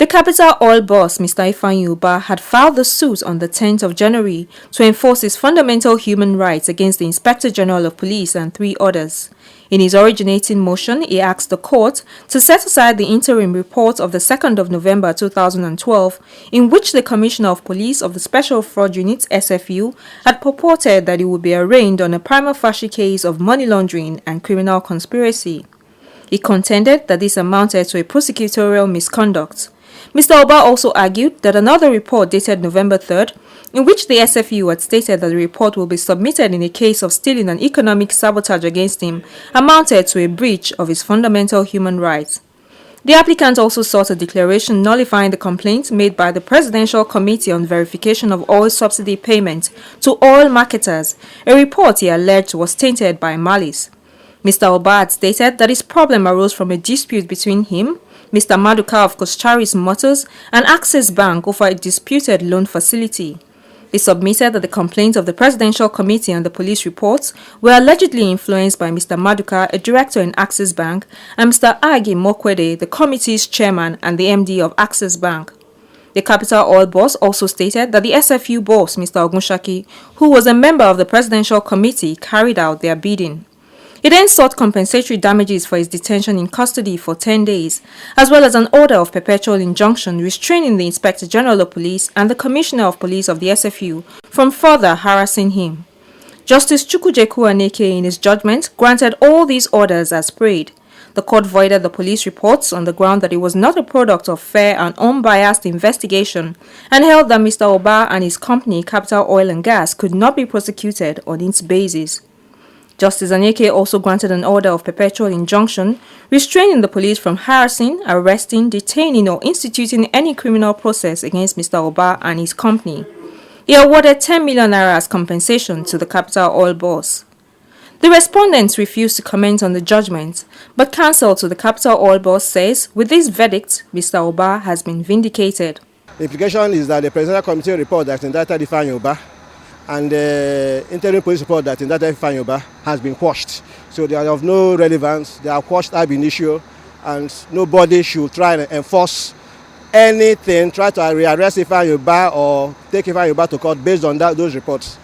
The Capital Oil boss, Mr. Ubah, had filed the suit on the 10th of January to enforce his fundamental human rights against the Inspector General of Police and 3 others. In his originating motion, he asked the court to set aside the interim report of the 2nd of November 2012, in which the Commissioner of Police of the Special Fraud Unit (SFU) had purported that he would be arraigned on a prima facie case of money laundering and criminal conspiracy. He contended that this amounted to a prosecutorial misconduct. Mr. Ubah also argued that another report dated November 3rd, in which the SFU had stated that the report will be submitted in a case of stealing and economic sabotage against him, amounted to a breach of his fundamental human rights. The applicant also sought a declaration nullifying the complaint made by the Presidential Committee on Verification of Oil Subsidy Payment to oil marketers, a report he alleged was tainted by malice. Mr. Ubah had stated that his problem arose from a dispute between him, Mr. Maduka of Koschari's Motors, and Access Bank over a disputed loan facility. He submitted that the complaints of the Presidential Committee and the police reports were allegedly influenced by Mr. Maduka, a director in Access Bank, and Mr. Agi Mokwede, the committee's chairman and the MD of Access Bank. The Capital Oil boss also stated that the SFU boss, Mr. Ogunshaki, who was a member of the Presidential Committee, carried out their bidding. He then sought compensatory damages for his detention in custody for 10 days, as well as an order of perpetual injunction restraining the Inspector General of Police and the Commissioner of Police of the SFU from further harassing him. Justice Chukwujeku Aneke, in his judgment, granted all these orders as prayed. The court voided the police reports on the ground that it was not a product of fair and unbiased investigation and held that Mr. Ubah and his company, Capital Oil and Gas, could not be prosecuted on its basis. Justice Anyeke also granted an order of perpetual injunction restraining the police from harassing, arresting, detaining or instituting any criminal process against Mr. Ubah and his company. He awarded 10 million naira as compensation to the Capital Oil boss. The respondents refused to comment on the judgment, but counsel to the Capital Oil boss says with this verdict, Mr. Ubah has been vindicated. The implication is that the Presidential Committee report that indicted Ubah and the interim police report that indicted Ubah has been quashed. So they are of no relevance, they are quashed ab initio, and nobody should try and enforce anything, try to rearrest Ubah or take Ubah to court based on those reports.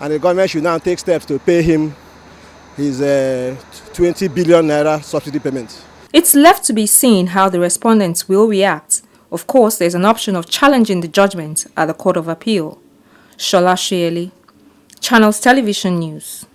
And the government should now take steps to pay him his 20 billion naira subsidy payment. It's left to be seen how the respondents will react. Of course, there's an option of challenging the judgment at the Court of Appeal. Shola Shieli, Channels Television News.